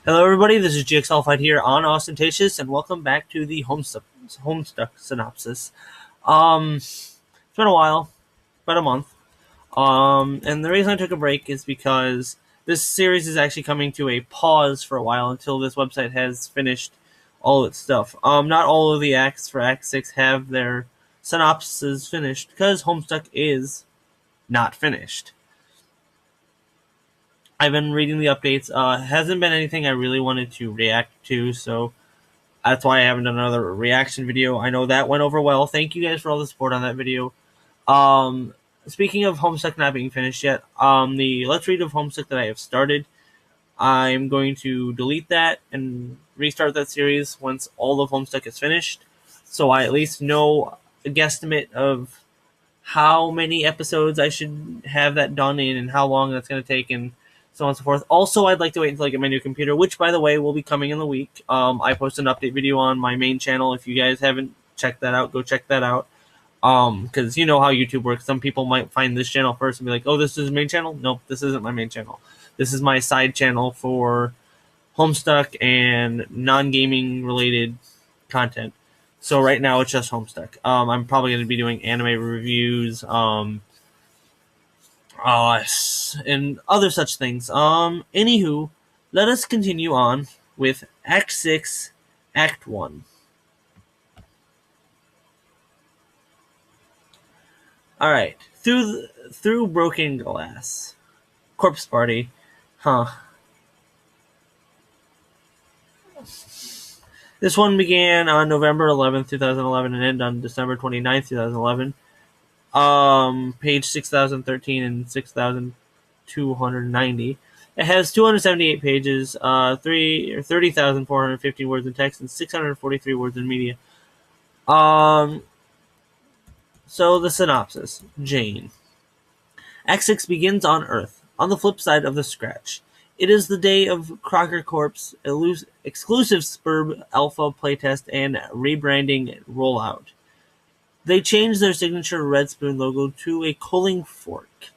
Hello, everybody. This is GXLfied here on Ostentatious, and welcome back to the Homestuck Synopsis. It's been a while, about a month. And the reason I took a break is because this series is actually coming to a pause for a while until this website has finished all its stuff. Not all of the acts for Act 6 have their synopses finished because Homestuck is not finished. I've been reading the updates. Hasn't been anything I really wanted to react to, so that's why I haven't done another reaction video. I know that went over well. Thank you guys for all the support on that video. Speaking of Homestuck not being finished yet, the Let's Read of Homestuck that I have started, I'm going to delete that and restart that series once all of Homestuck is finished, so I at least know a guesstimate of how many episodes I should have that done in and how long that's going to take and so on and so forth. Also, I'd like to wait until I get my new computer, which, by the way, will be coming in the week. I post an update video on my main channel. If you guys haven't checked that out, go check that out. Because you know how YouTube works. Some people might find this channel first and be like, oh, this is the main channel? Nope, this isn't my main channel. This is my side channel for Homestuck and non-gaming related content. So right now it's just Homestuck. I'm probably going to be doing anime reviews, and other such things. Anywho, let us continue on with Act 6, Act 1. Alright, through broken glass. Corpse Party. Huh. This one began on November 11th, 2011 and ended on December 29th, 2011. Page 6013 and 6290. It has 278 pages, 30,450 words in text, and 643 words in media. So the synopsis. Jane. Act 6 begins on Earth, on the flip side of the scratch. It is the day of Crocker Corp's exclusive Spurb Alpha playtest and rebranding rollout. They changed their signature red spoon logo to a culling fork.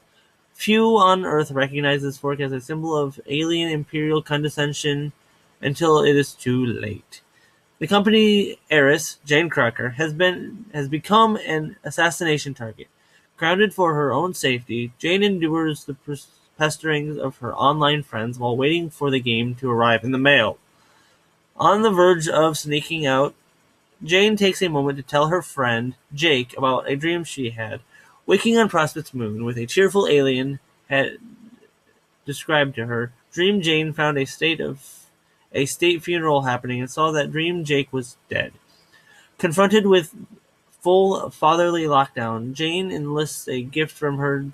Few on Earth recognize this fork as a symbol of alien imperial condescension until it is too late. The company heiress, Jane Crocker, has become an assassination target. Grounded for her own safety, Jane endures the pesterings of her online friends while waiting for the game to arrive in the mail. On the verge of sneaking out, Jane takes a moment to tell her friend, Jake, about a dream she had. Waking on Prospect's moon with a cheerful alien had described to her, Dream Jane found a state funeral happening and saw that Dream Jake was dead. Confronted with full fatherly lockdown, Jane enlists a gift from her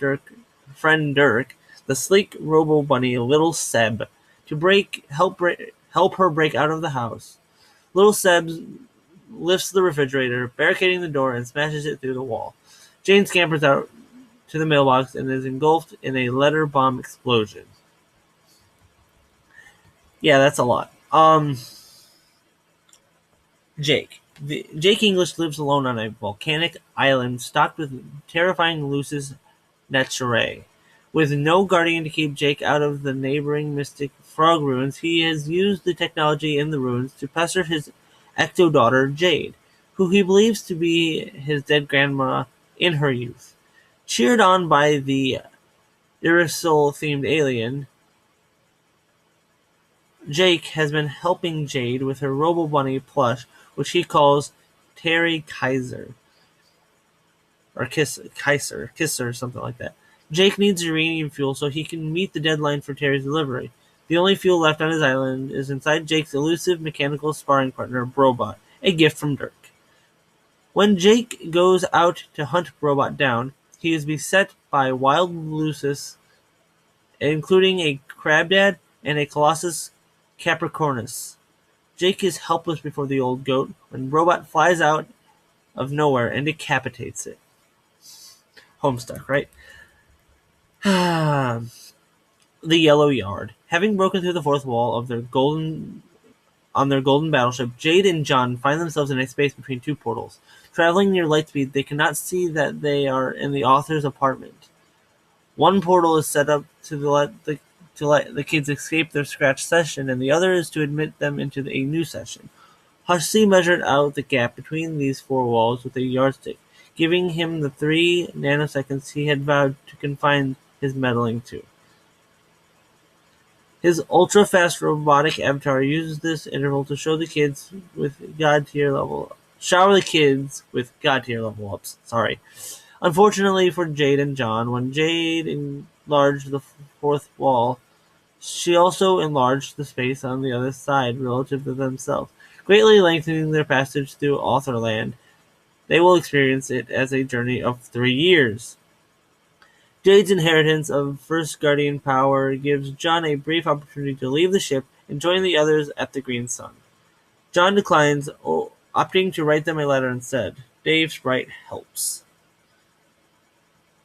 friend Dirk, the sleek robo-bunny Little Seb, to help her break out of the house. Little Seb lifts the refrigerator, barricading the door, and smashes it through the wall. Jane scampers out to the mailbox and is engulfed in a letter bomb explosion. Yeah, that's a lot. Jake. Jake English lives alone on a volcanic island stocked with terrifying lusus naturae. With no guardian to keep Jake out of the neighboring mystic frog ruins, he has used the technology in the ruins to pester his ecto-daughter, Jade, who he believes to be his dead grandma in her youth. Cheered on by the Irisol-themed alien, Jake has been helping Jade with her Robo-Bunny plush, which he calls Terry Kaiser. Or Kisser, something like that. Jake needs uranium fuel so he can meet the deadline for Terry's delivery. The only fuel left on his island is inside Jake's elusive mechanical sparring partner, Brobot, a gift from Dirk. When Jake goes out to hunt Brobot down, he is beset by wild lusus, including a Crabdad and a Colossus Capricornus. Jake is helpless before the old goat when Brobot flies out of nowhere and decapitates it. Homestuck, right? The Yellow Yard. Having broken through the fourth wall of their golden battleship, Jade and John find themselves in a space between two portals. Traveling near light speed, they cannot see that they are in the author's apartment. One portal is set up to to let the kids escape their scratch session, and the other is to admit them into a new session. Huxley measured out the gap between these four walls with a yardstick, giving him the 3 nanoseconds he had vowed to confine his meddling to. His ultra-fast robotic avatar uses this interval to shower the kids with God-tier level ups. Unfortunately for Jade and John, when Jade enlarged the fourth wall, she also enlarged the space on the other side relative to themselves, greatly lengthening their passage through Authorland. They will experience it as a journey of 3 years. Jade's inheritance of First Guardian power gives John a brief opportunity to leave the ship and join the others at the Green Sun. John declines, opting to write them a letter instead. Dave's sprite helps.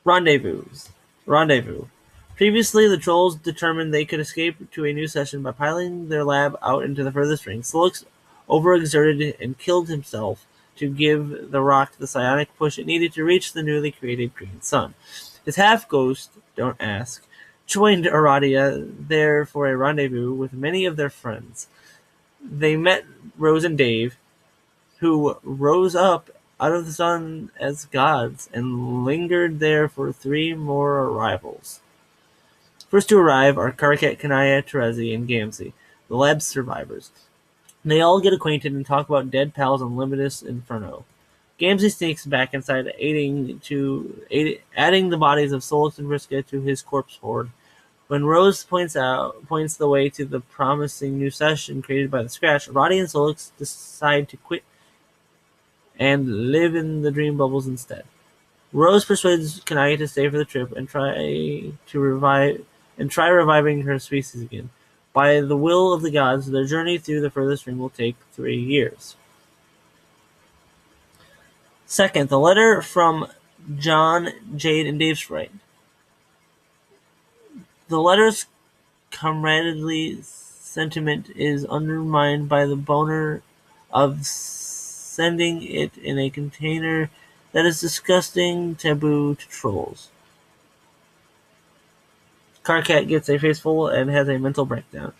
Rendezvous. Previously, the trolls determined they could escape to a new session by piloting their lab out into the furthest ring. Solix overexerted and killed himself to give the rock the psionic push it needed to reach the newly created Green Sun. His half-ghost, don't ask, joined Aradia there for a rendezvous with many of their friends. They met Rose and Dave, who rose up out of the sun as gods and lingered there for 3 more arrivals. First to arrive are Karkat, Kanaya, Terezi, and Gamzee, the lab's survivors. They all get acquainted and talk about dead pals on Limitless Inferno. Gamzee sneaks back inside, adding the bodies of Solix and Vriska to his corpse hoard. When Rose points the way to the promising new session created by the Scratch, Roddy and Solix decide to quit and live in the dream bubbles instead. Rose persuades Kanaya to stay for the trip and try reviving her species again. By the will of the gods, their journey through the furthest ring will take 3 years. Second, the letter from John, Jade, and Dave's sprite. The letter's comradely sentiment is undermined by the boner of sending it in a container that is disgusting taboo to trolls. Karkat gets a face full and has a mental breakdown.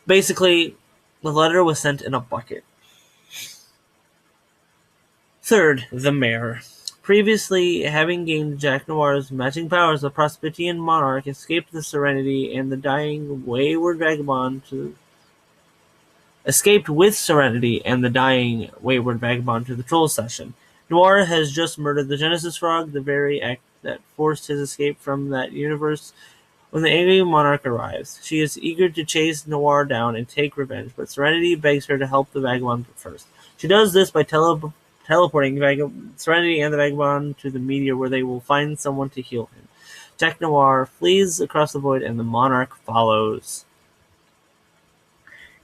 Basically, the letter was sent in a bucket. Third, the Mayor. Previously, having gained Jack Noir's matching powers, the Prospitian monarch escaped with Serenity and the dying wayward vagabond to the troll session. Noir has just murdered the Genesis Frog, the very act that forced his escape from that universe. When the angry monarch arrives, she is eager to chase Noir down and take revenge, but Serenity begs her to help the vagabond first. She does this by teleporting Serenity and the vagabond to the meteor, where they will find someone to heal him. Jack Noir flees across the void, and the monarch follows.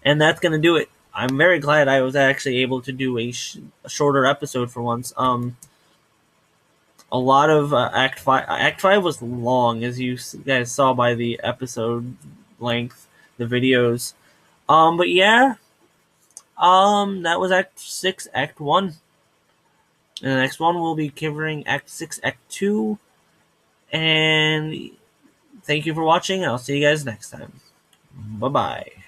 And that's going to do it. I'm very glad I was actually able to do a shorter episode for once. A lot of Act 5. Act 5 was long, as you guys saw by the episode length, the videos. But yeah, that was Act 6, Act 1. In the next one, we'll be covering Act 6, Act 2. And thank you for watching. I'll see you guys next time. Bye-bye.